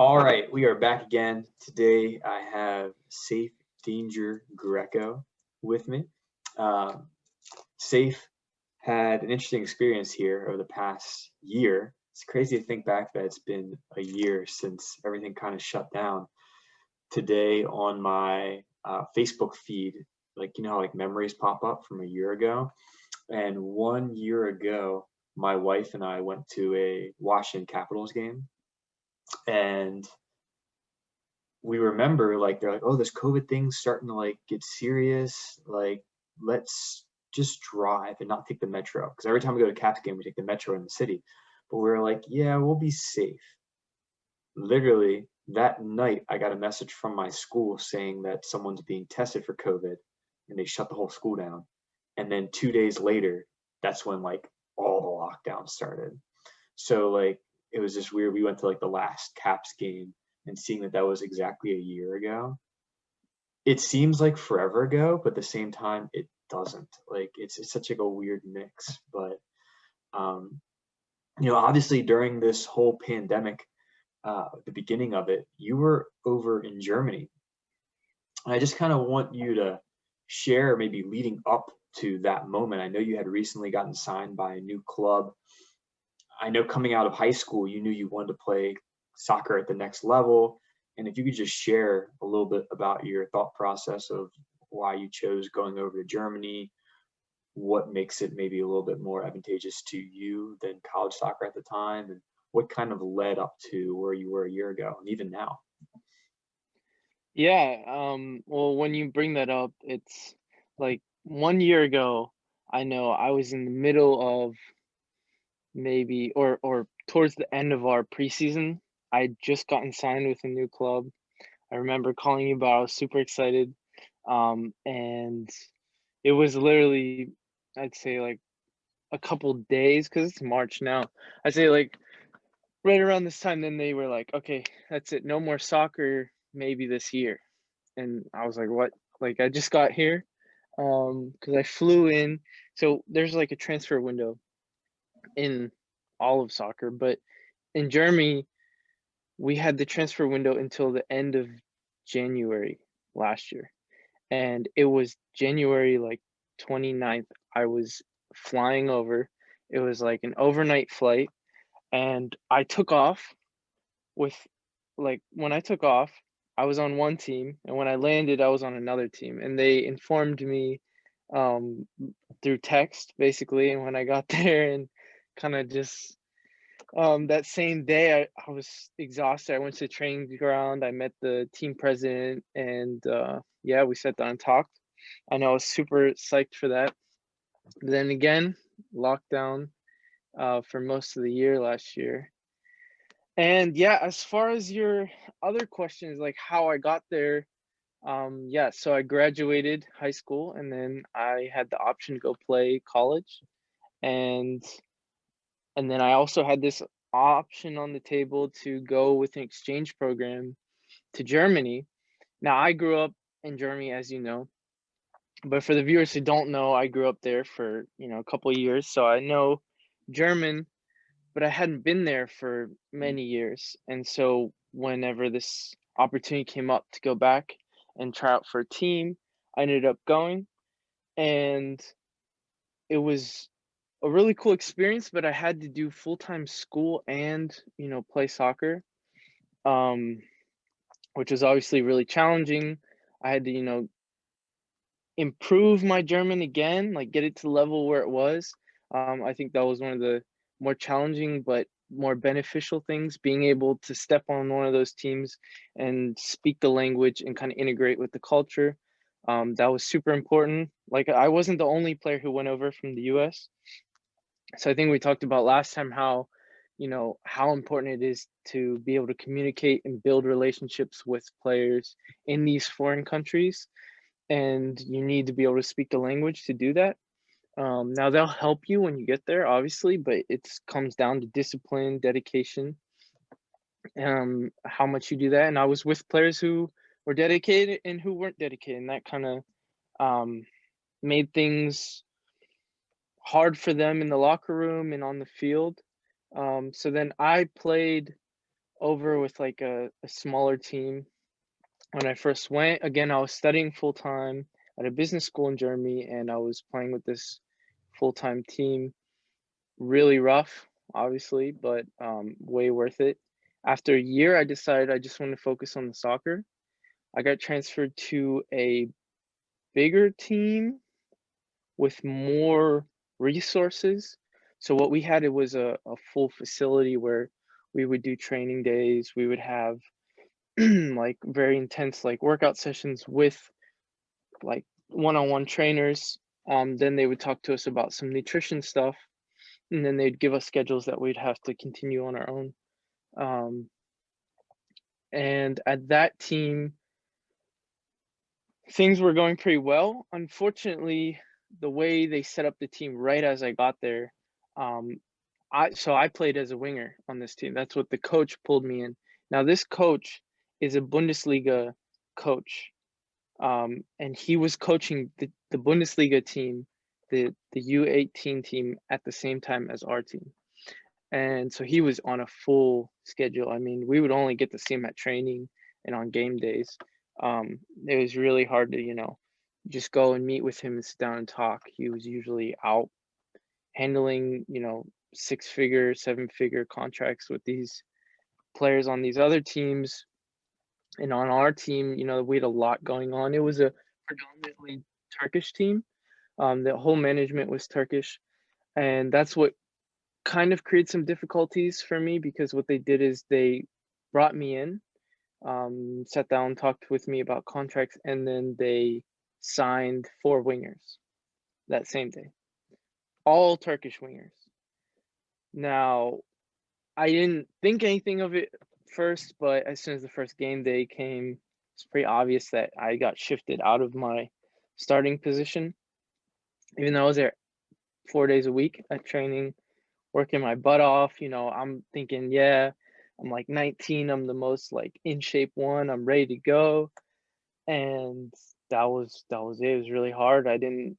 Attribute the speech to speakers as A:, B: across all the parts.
A: All right, we are back again. Today I have Saif Danger Greco with me. Um, Saif had an interesting experience here over the past year. It's crazy to think back that it's been a year since everything kind of shut down. Today on my Facebook feed, like you know how like memories pop up from a year ago, and 1 year ago, my wife and I went to a Washington Capitals game, and we remember like they're like, oh, this COVID thing's starting to like get serious. Like, let's just drive and not take the metro. Because every time we go to a Caps game, we take the metro in the city. But we were like, yeah, we'll be safe. Literally that night, I got a message from my school saying that someone's being tested for COVID, and they shut the whole school down. And then 2 days later, that's when like all the lockdowns started. So like it was just weird. We went to like the last Caps game and seeing that that was exactly a year ago. It seems like forever ago, but at the same time it doesn't. Like it's such like a weird mix. But um, obviously during this whole pandemic, the beginning of it, you were over in Germany. And I just kind of want you to share maybe leading up to that moment. I know you had recently gotten signed by a new club. I know coming out of high school, you knew you wanted to play soccer at the next level. And if you could just share a little bit about your thought process of why you chose going over to Germany, what makes it maybe a little bit more advantageous to you than college soccer at the time, and what kind of led up to where you were a year ago and even now.
B: Yeah, well, when you bring that up, it's like 1 year ago, I know I was in the middle of maybe or towards the end of our preseason. I'd just gotten signed with a new club. I remember calling you about, I was super excited. And it was literally, I'd say like a couple days, because it's March now. I'd say like right around this time, then they were like, okay, that's it, no more soccer maybe this year. And I was like, "What?" Like, I just got here, because I flew in. So there's like a transfer window in all of soccer, but in Germany, we had the transfer window until the end of January last year, and it was January, like, 29th. I was flying over. It was like an overnight flight, and I took off with when I took off, I was on one team, and when I landed, I was on another team, and they informed me um through text basically. And when I got there and kind of just that same day, I was exhausted. I went to the training ground, I met the team president, and yeah, we sat down and talked. I know I was super psyched for that. But then again, lockdown for most of the year last year. And yeah, as far as your other questions, like how I got there, yeah, so I graduated high school and then I had the option to go play college. And then I also had this option on the table to go with an exchange program to Germany. Now I grew up in Germany, as you know, but for the viewers who don't know, I grew up there for, a couple of years, so I know German, but I hadn't been there for many years. And so whenever this opportunity came up to go back and try out for a team, I ended up going, and it was a really cool experience, but I had to do full-time school and, play soccer, um, which was obviously really challenging. I had to, improve my German again, like get it to the level where it was. I think that was one of the more challenging but more beneficial things, being able to step on one of those teams and speak the language and kind of integrate with the culture. That was super important. Like, I wasn't the only player who went over from the US. So I think we talked about last time how, how important it is to be able to communicate and build relationships with players in these foreign countries, and you need to be able to speak the language to do that. Now they'll help you when you get there, obviously, but it comes down to discipline, dedication, how much you do that. And I was with players who were dedicated and who weren't dedicated, and that kind of um, made things hard for them in the locker room and on the field. So then I played over with like a smaller team. When I first went, again, I was studying full time at a business school in Germany, and I was playing with this full time team. Really rough, obviously, but way worth it. After a year, I decided I just wanted to focus on the soccer. I got transferred to a bigger team with more resources. So what we had, it was a full facility where we would do training days. We would have like very intense like workout sessions with like one-on-one trainers. Then they would talk to us about some nutrition stuff, and then they'd give us schedules that we'd have to continue on our own. Um, and at that team, things were going pretty well. Unfortunately, the way they set up the team right as I got there, um, I played as a winger on this team. That's what the coach pulled me in. Now this coach is a Bundesliga coach, and he was coaching the Bundesliga team, the U18 team at the same time as our team. And so he was on a full schedule. I mean, we would only get to see him at training and on game days. It was really hard to, just go and meet with him and sit down and talk. He was usually out handling, 6-figure, 7-figure contracts with these players on these other teams. And on our team, we had a lot going on. It was a predominantly Turkish team. The whole management was Turkish. And that's what kind of created some difficulties for me, because what they did is they brought me in, sat down, talked with me about contracts, and then they signed 4 wingers that same day, all Turkish wingers. Now, I didn't think anything of it first, but as soon as the first game day came, it's pretty obvious that I got shifted out of my starting position, even though I was there 4 days a week at training, working my butt off. I'm thinking, yeah, I'm like 19, I'm the most like in shape one, I'm ready to go. And that was it. It was really hard. I didn't,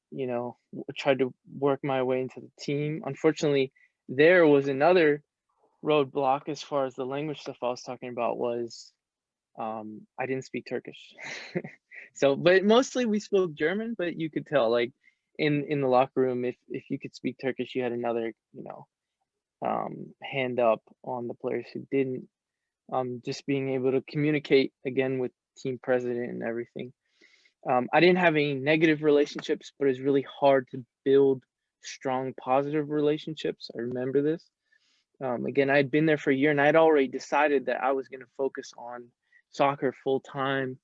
B: try to work my way into the team. Unfortunately, there was another roadblock as far as the language stuff I was talking about was I didn't speak Turkish. So, but mostly we spoke German, but you could tell like in the locker room, if you could speak Turkish, you had another, hand up on the players who didn't. Just being able to communicate again with team president and everything. I didn't have any negative relationships, but it's really hard to build strong positive relationships. I remember this. Again, I had been there for a year, and I'd already decided that I was going to focus on soccer full time.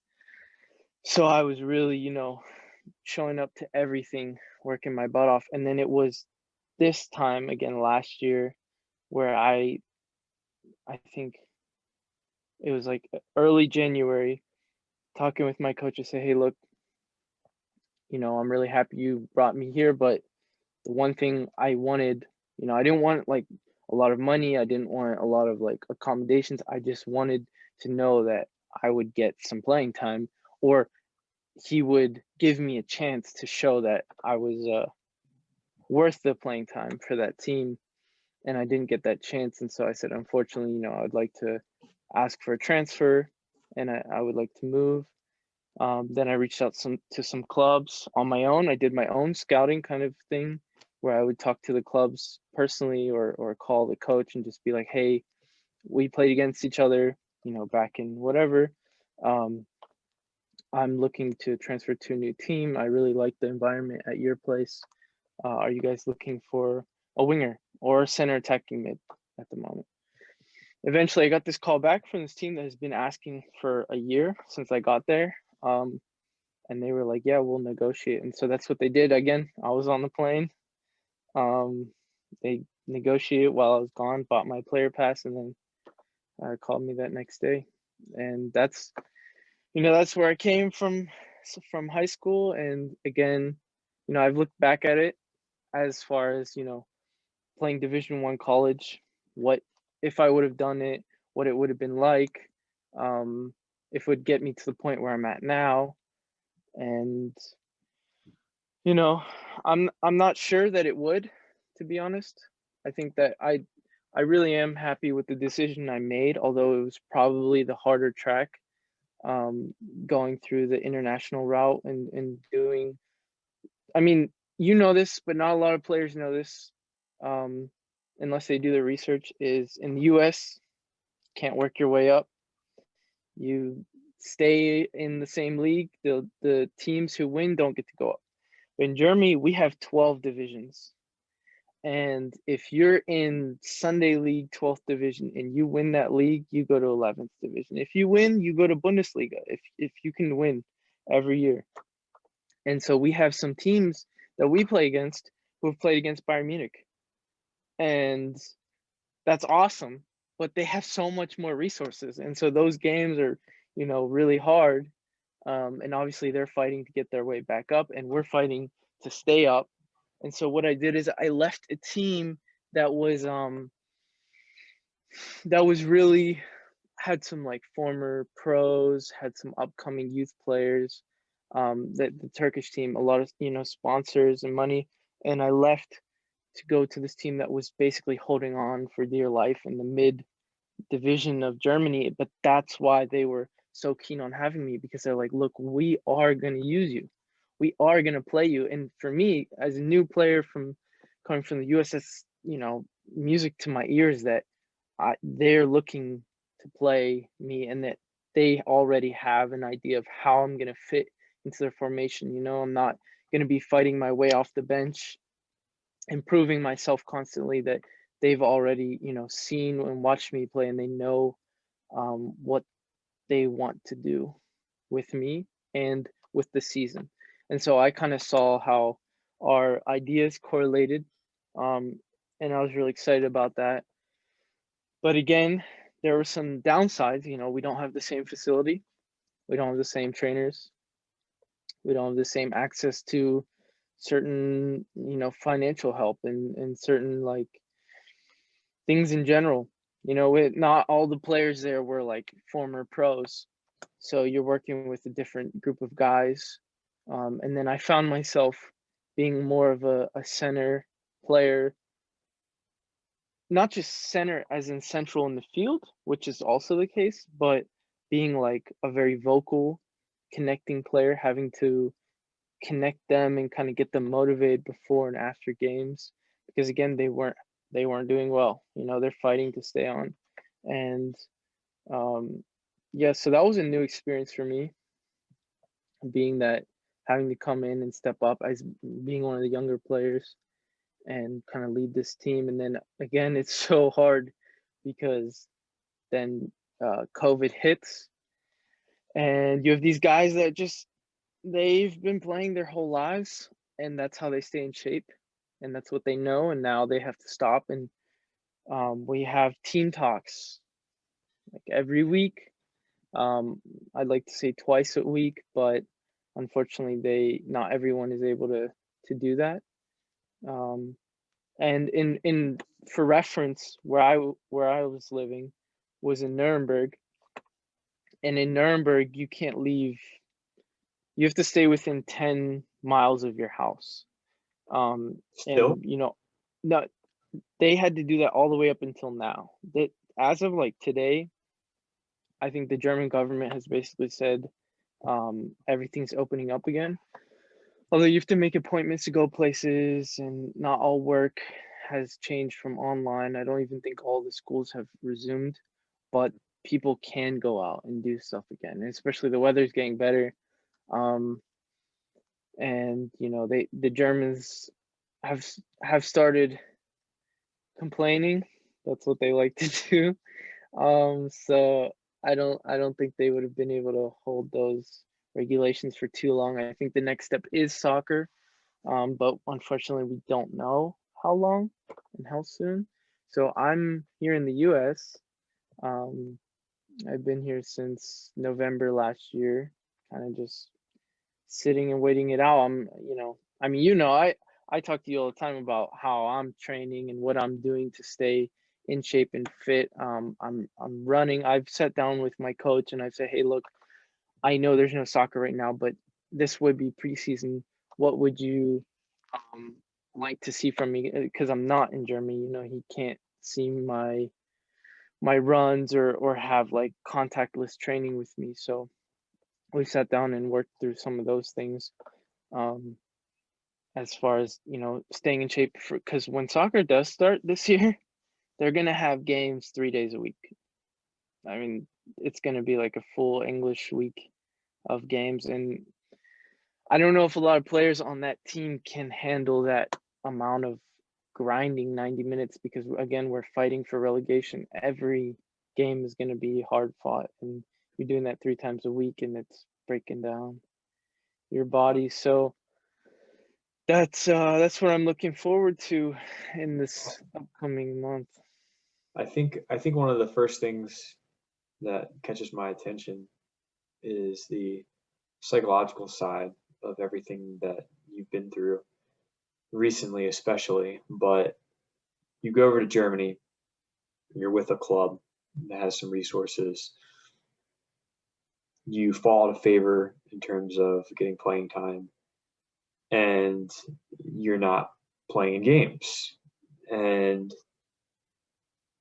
B: So I was really, showing up to everything, working my butt off. And then it was this time again last year where I think it was like early January, talking with my coach. I say, hey, look, I'm really happy you brought me here, but the one thing I wanted, I didn't want like a lot of money. I didn't want a lot of like accommodations. I just wanted to know that I would get some playing time, or he would give me a chance to show that I was worth the playing time for that team. And I didn't get that chance. And so I said, unfortunately, I'd like to ask for a transfer, and I would like to move. Then I reached out to some clubs on my own. I did my own scouting kind of thing, where I would talk to the clubs personally, or call the coach and just be like, hey, we played against each other, back in whatever. I'm looking to transfer to a new team. I really like the environment at your place. Are you guys looking for a winger or a center attacking mid at the moment? Eventually, I got this call back from this team that has been asking for a year since I got there. And they were like, yeah, we'll negotiate. And so that's what they did. Again, I was on the plane. They negotiated while I was gone, bought my player pass, and then called me that next day. And that's where I came from high school. And again, I've looked back at it as far as, playing Division 1 college, what if I would have done it, what it would have been like, if it would get me to the point where I'm at now. And I'm not sure that it would, to be honest. I think that I really am happy with the decision I made, although it was probably the harder track, um, going through the international route and doing. I mean, you know this, but not a lot of players know this, um, unless they do their research. Is in the U.S. can't work your way up. You stay in the same league. The teams who win don't get to go up. In Germany, we have 12 divisions. And if you're in Sunday League 12th division and you win that league, you go to 11th division. If you win, you go to Bundesliga. If you can win every year. And so we have some teams that we play against who have played against Bayern Munich. And that's awesome, but they have so much more resources. And so those games are, really hard. And obviously they're fighting to get their way back up and we're fighting to stay up. And so what I did is I left a team that was really had some like former pros, had some upcoming youth players, that the Turkish team, a lot of, sponsors and money. And I left to go to this team that was basically holding on for dear life in the mid division of Germany. But that's why they were so keen on having me, because they're like, look, we are going to use you. We are going to play you. And for me, as a new player coming from the US, that's, music to my ears that they're looking to play me and that they already have an idea of how I'm going to fit into their formation. I'm not going to be fighting my way off the bench, improving myself constantly, that they've already, seen and watched me play, and they know what they want to do with me and with the season. And so I kind of saw how our ideas correlated, and I was really excited about that. But again, there were some downsides. We don't have the same facility, we don't have the same trainers, we don't have the same access to certain, financial help and certain like things in general. Not all the players there were like former pros. So you're working with a different group of guys. And then I found myself being more of a center player, not just center as in central in the field, which is also the case, but being like a very vocal, connecting player, having to connect them and kind of get them motivated before and after games, because again, they weren't doing well. They're fighting to stay on. And yeah, so that was a new experience for me, being that having to come in and step up as being one of the younger players and kind of lead this team. And then again, it's so hard because then COVID hits and you have these guys that just they've been playing their whole lives and that's how they stay in shape and that's what they know, and now they have to stop. And we have team talks like every week. I'd like to say twice a week, but unfortunately not everyone is able to do that. And in for reference, where I was living was in Nuremberg, and in Nuremberg you can't leave. You have to stay within 10 miles of your house.
A: Still,
B: And no, they had to do that all the way up until now. That as of like today, I think the German government has basically said everything's opening up again. Although you have to make appointments to go places, and not all work has changed from online. I don't even think all the schools have resumed, but people can go out and do stuff again, and especially the weather's getting better. Um, and the Germans have started complaining. That's what they like to do. So I don't think they would have been able to hold those regulations for too long. I think the next step is soccer, but unfortunately we don't know how long and how soon. So I'm here in the U.S. I've been here since November last year, kind of just sitting and waiting it out. I talk to you all the time about how I'm training and what I'm doing to stay in shape and fit. I'm running. I've sat down with my coach and I've said, hey, look, I know there's no soccer right now, but this would be preseason. What would you like to see from me? Because I'm not in Germany. He can't see my runs or have like contactless training with me. So we sat down and worked through some of those things, um, as far as staying in shape for, because when soccer does start this year, they're gonna have games 3 days a week. I mean, it's gonna be like a full English week of games, and I don't know if a lot of players on that team can handle that amount of grinding 90 minutes, because again, we're fighting for relegation. Every game is going to be hard fought, and you're doing that 3 times a week, and it's breaking down your body. So that's what I'm looking forward to in this upcoming month.
A: I think one of the first things that catches my attention is the psychological side of everything that you've been through recently, especially. But you go over to Germany, you're with a club that has some resources. You fall out of favor in terms of getting playing time, and you're not playing in games. And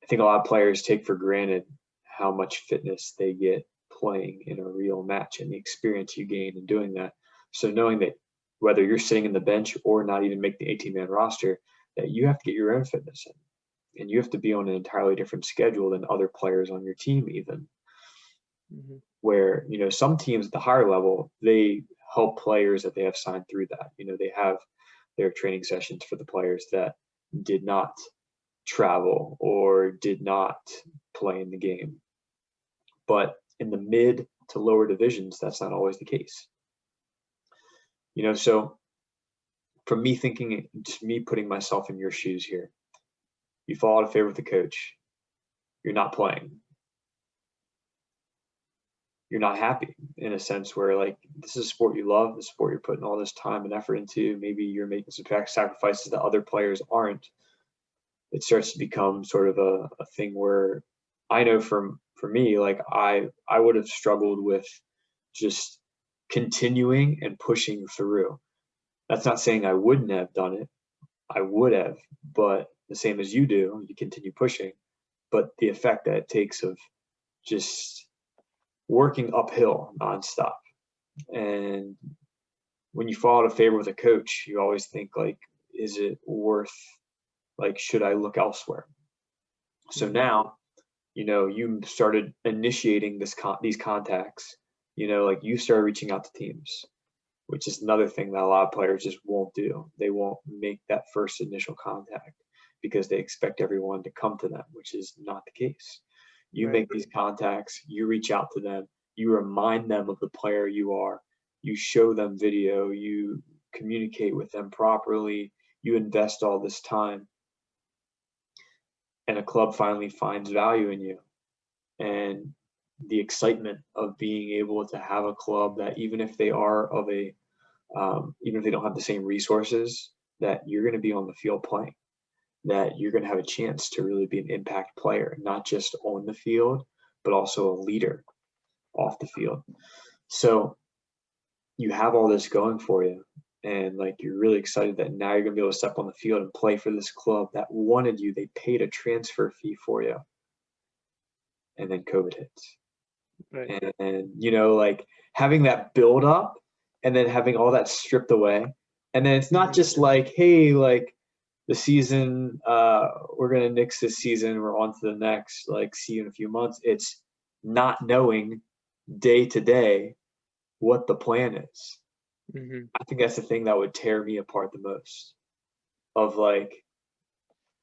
A: I think a lot of players take for granted how much fitness they get playing in a real match and the experience you gain in doing that. So knowing that whether you're sitting in the bench or not even make the 18-man roster, that you have to get your own fitness in, and you have to be on an entirely different schedule than other players on your team, even.
B: Mm-hmm.
A: Where some teams at the higher level, they help players that they have signed through that. They have their training sessions for the players that did not travel or did not play in the game. But in the mid to lower divisions, that's not always the case. So from me thinking, just me putting myself in your shoes here, you fall out of favor with the coach, you're not playing. You're not happy, in a sense where, like, this is a sport you love, the sport you're putting all this time and effort into. Maybe you're making some sacrifices that other players aren't. It starts to become sort of a thing where I know for me, like I would have struggled with just continuing and pushing through. That's not saying I wouldn't have done it. I would have, but the same as you do, you continue pushing. But the effect that it takes of just working uphill nonstop. And when you fall out of favor with a coach, you always think, like, is it worth, like, should I look elsewhere? So now, you started initiating these contacts, like you started reaching out to teams, which is another thing that a lot of players just won't do. They won't make that first initial contact because they expect everyone to come to them, which is not the case. You
B: Right.
A: make these contacts, you reach out to them, you remind them of the player you are, you show them video, you communicate with them properly, you invest all this time, and a club finally finds value in you. And the excitement of being able to have a club that, even if they are of a even if they don't have the same resources, that you're going to be on the field playing, that you're going to have a chance to really be an impact player, not just on the field, but also a leader off the field. So you have all this going for you, and like you're really excited that now you're going to be able to step on the field and play for this club that wanted you. They paid a transfer fee for you, and then COVID hits.
B: Right.
A: And like having that build up and then having all that stripped away, and then it's not just like, hey, like the season, we're gonna nix this season, we're on to the next, like see you in a few months. It's not knowing day to day what the plan is.
B: Mm-hmm.
A: I think that's the thing that would tear me apart the most. Of like,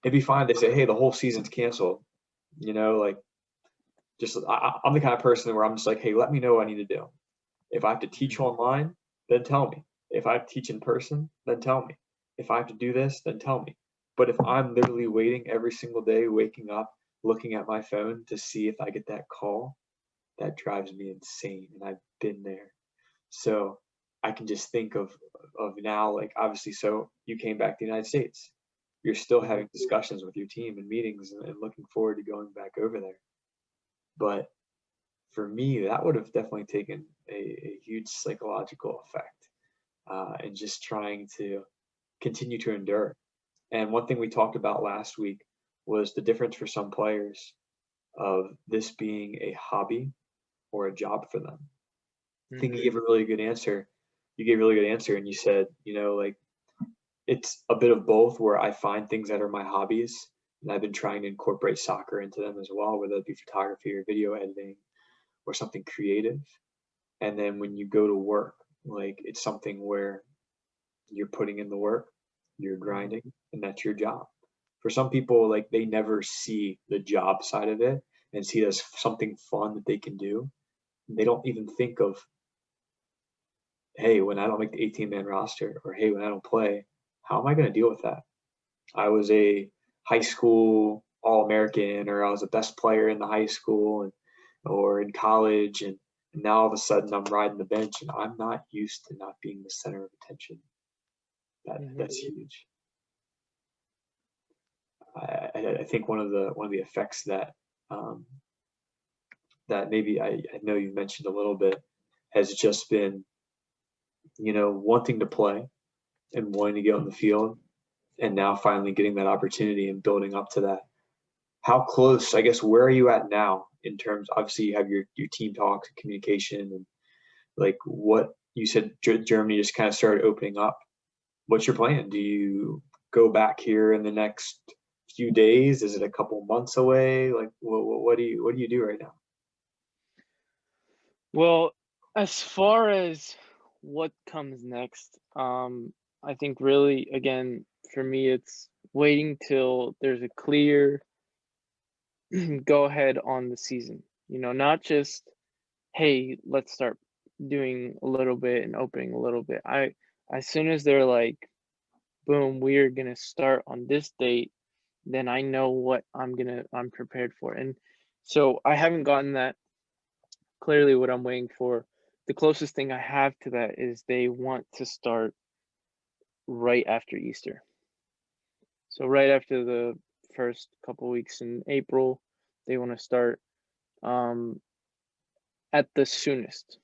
A: it'd be fine to say, hey, the whole season's canceled, like, just I'm the kind of person where I'm just like, hey, let me know what I need to do. If I have to teach online, then tell me. If I have to teach in person, then tell me. If I have to do this, then tell me. But if I'm literally waiting every single day, waking up, looking at my phone to see if I get that call, that drives me insane. And I've been there. So I can just think of now, like, obviously, so you came back to the United States. You're still having discussions with your team and meetings and looking forward to going back over there. But for me, that would have definitely taken a huge psychological effect, and just trying to continue to endure. And one thing we talked about last week was the difference for some players of this being a hobby or a job for them. I think you gave a really good answer. You gave a really good answer, and you said, like it's a bit of both where I find things that are my hobbies, and I've been trying to incorporate soccer into them as well, whether it be photography or video editing or something creative. And then when you go to work, like it's something where you're putting in the work, you're grinding, and that's your job. For some people, like they never see the job side of it and see it as something fun that they can do. They don't even think of, hey, when I don't make the 18-man roster, or hey, when I don't play, how am I going to deal with that? I was a high school All-American, or I was the best player in the high school or in college, and now all of a sudden I'm riding the bench and I'm not used to not being the center of attention. That's huge. I think one of the effects that that maybe I know you mentioned a little bit has just been, wanting to play and wanting to get on the field, and now finally getting that opportunity and building up to that. How close, I guess, where are you at now in terms, obviously you have your team talks and communication, and like what you said, Germany just kind of started opening up. What's your plan? Do you go back here in the next few days? Is it a couple months away? Like what do you do right now?
B: Well, as far as what comes next, I think really, again, for me, it's waiting till there's a clear go ahead on the season. Not just, hey, let's start doing a little bit and opening a little bit. As soon as they're like, boom, we're gonna start on this date, then I know what I'm prepared for. And so I haven't gotten that. Clearly what I'm waiting for. The closest thing I have to that is they want to start right after Easter. So right after the first couple weeks in April, they want to start at the soonest.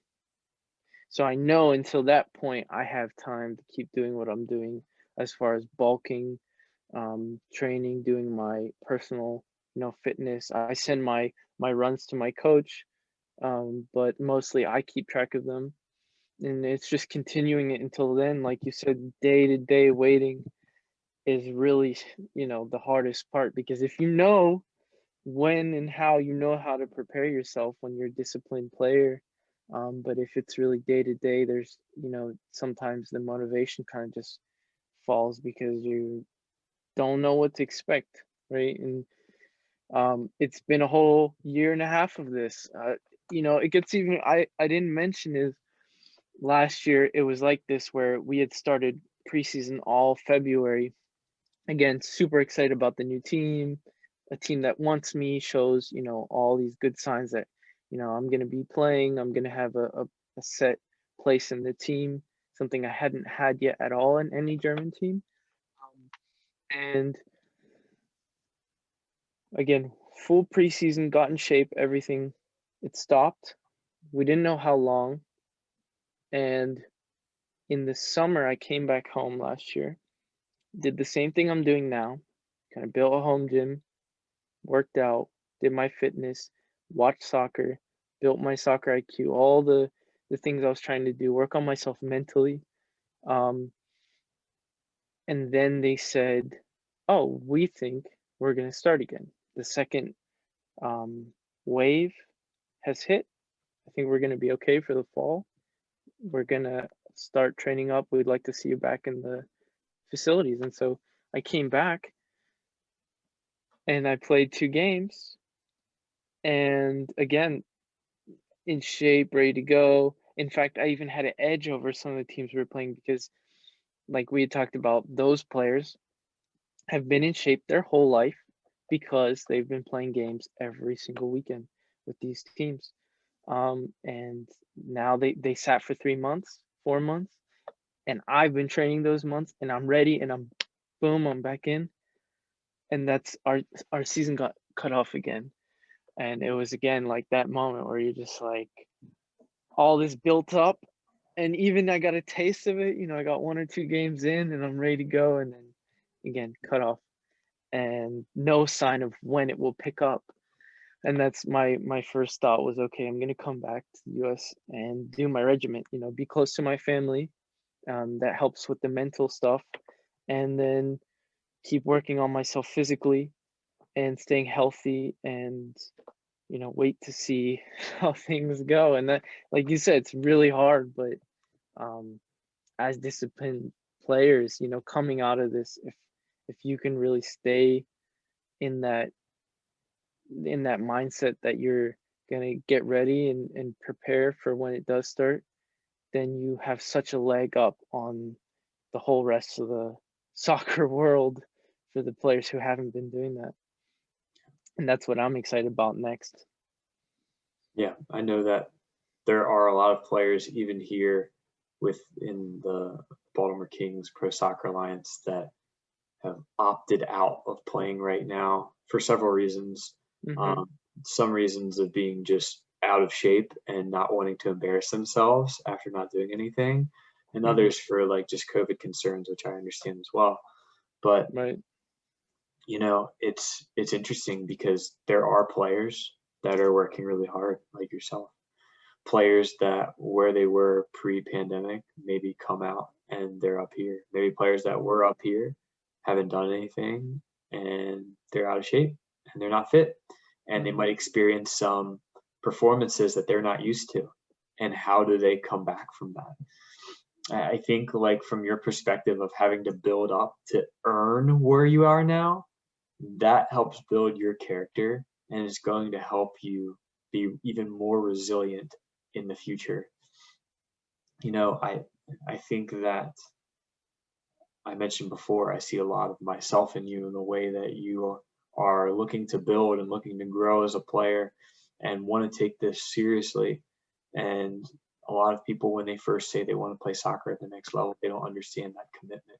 B: So I know until that point, I have time to keep doing what I'm doing as far as bulking, training, doing my personal, fitness. I send my runs to my coach, but mostly I keep track of them. And it's just continuing it until then. Like you said, day to day waiting is really, the hardest part, because if you know when and how, you know how to prepare yourself when you're a disciplined player. But if it's really day to day, there's, sometimes the motivation kind of just falls because you don't know what to expect, right? And it's been a whole year and a half of this. It gets even, I didn't mention is last year it was like this where we had started preseason all February. Again, super excited about the new team, a team that wants me, shows, all these good signs that, I'm going to be playing, I'm going to have a set place in the team, something I hadn't had yet at all in any German team. And again, full preseason, got in shape, everything, it stopped. We didn't know how long. And in the summer, I came back home last year, did the same thing I'm doing now, kind of built a home gym, worked out, did my fitness, watched soccer, built my soccer IQ, all the things I was trying to do, work on myself mentally. Um, and then they said, "Oh, we think we're gonna start again. The second wave has hit. I think we're gonna be okay for the fall. We're gonna start training up. We'd like to see you back in the facilities." And so I came back and I played 2 games, and again, in shape, ready to go. In fact, I even had an edge over some of the teams we were playing because, like we had talked about, those players have been in shape their whole life because they've been playing games every single weekend with these teams. And now they sat for 3 months, 4 months, and I've been training those months, and I'm ready, and I'm back in, and that's our season got cut off again, and it was again like that moment where you're just like, all this built up, and even I got a taste of it. I got 1 or 2 games in, and I'm ready to go, and then again cut off. and no sign of when it will pick up. And that's my first thought was, okay, I'm gonna come back to the US and do my regiment, be close to my family. That helps with the mental stuff, and then keep working on myself physically and staying healthy, and wait to see how things go. And that, like you said, it's really hard, but um as disciplined players, coming out of this, if you can really stay in that mindset that you're gonna get ready and prepare for when it does start, then you have such a leg up on the whole rest of the soccer world for the players who haven't been doing that. And that's what I'm excited about next.
A: Yeah, I know that there are a lot of players even here within the Baltimore Kings Pro Soccer Alliance that have opted out of playing right now for several reasons.
B: Hmm.
A: Um, some reasons of being just out of shape and not wanting to embarrass themselves after not doing anything, and
B: Hmm.
A: others for like just COVID concerns, which I understand as well. But
B: Right.
A: it's interesting because there are players that are working really hard, like yourself. Players that where they were pre-pandemic maybe come out and they're up here. Maybe players that
B: Hmm.
A: were up here haven't done anything and they're out of shape and they're not fit and they
B: Hmm.
A: might experience some performances that they're not used to. And how do they come back from that? I think like from your perspective of having to build up to earn where you are now, that helps build your character and is going to help you be even more resilient in the future. You know, I think that I mentioned before, I see a lot of myself in you in the way that you are looking to build and looking to grow as a player and want to take this seriously. And a lot of people, when they first say they want to play soccer at the next level, they don't understand that commitment.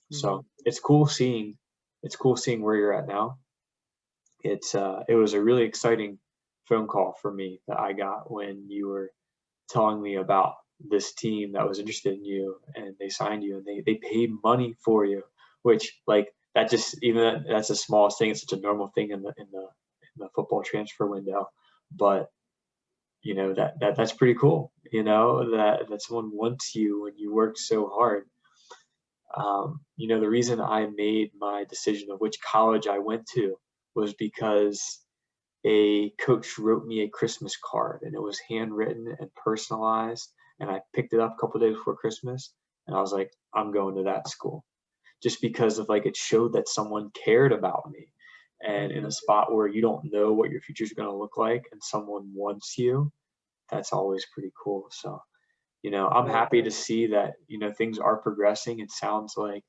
B: Hmm.
A: So it's cool seeing where you're at now. It was a really exciting phone call for me that I got when you were telling me about this team that was interested in you and they signed you and they paid money for you, which like that just even that's the smallest thing. It's such a normal thing in the football transfer window, but that's pretty cool. That someone wants you when you worked so hard. The reason I made my decision of which college I went to was because a coach wrote me a Christmas card and it was handwritten and personalized. And I picked it up a couple days before Christmas and I was like, I'm going to that school just because of like it showed that someone cared about me. And in a
B: Hmm.
A: spot where you don't know what your future is going to look like and someone wants you, that's always pretty cool. So, I'm
B: Right.
A: happy to see that, things are progressing. It sounds like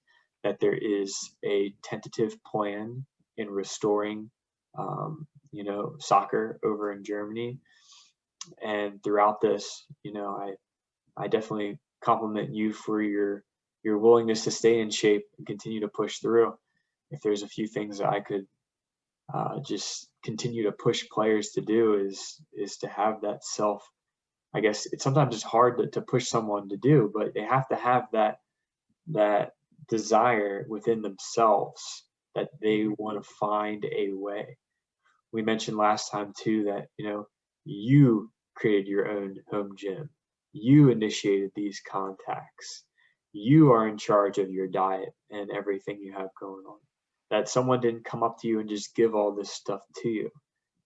A: that there is a tentative plan in restoring, soccer over in Germany. And throughout this, I definitely compliment you for your willingness to stay in shape and continue to push through. If there's a few things that I could just continue to push players to do is to have that self. I guess it's sometimes it's hard to push someone to do, but they have to have that desire within themselves that they
B: Hmm.
A: want to find a way. We mentioned last time too that you created your own home gym. You initiated these contacts. You are in charge of your diet and everything you have going on. That someone didn't come up to you and just give all this stuff to you.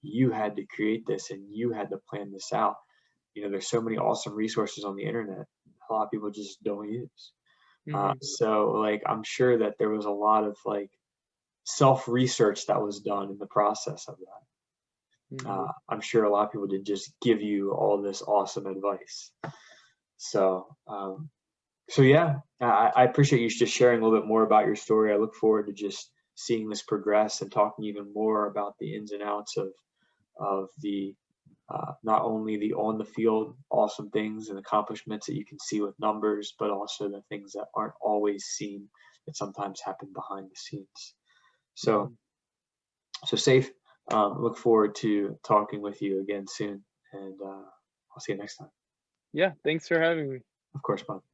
A: You had to create this and you had to plan this out. There's so many awesome resources on the internet. A lot of people just don't use.
B: Hmm.
A: So like I'm sure that there was a lot of like self research that was done in the process of that.
B: Hmm.
A: I'm sure a lot of people did just give you all this awesome advice. So, so yeah, I appreciate you just sharing a little bit more about your story. I look forward to just seeing this progress and talking even more about the ins and outs of the not only the on the field awesome things and accomplishments that you can see with numbers, but also the things that aren't always seen that sometimes happen behind the scenes. So,
B: Hmm.
A: so Safe. Look forward to talking with you again soon, and I'll see you next time.
B: Yeah. Thanks for having me.
A: Of course, bud.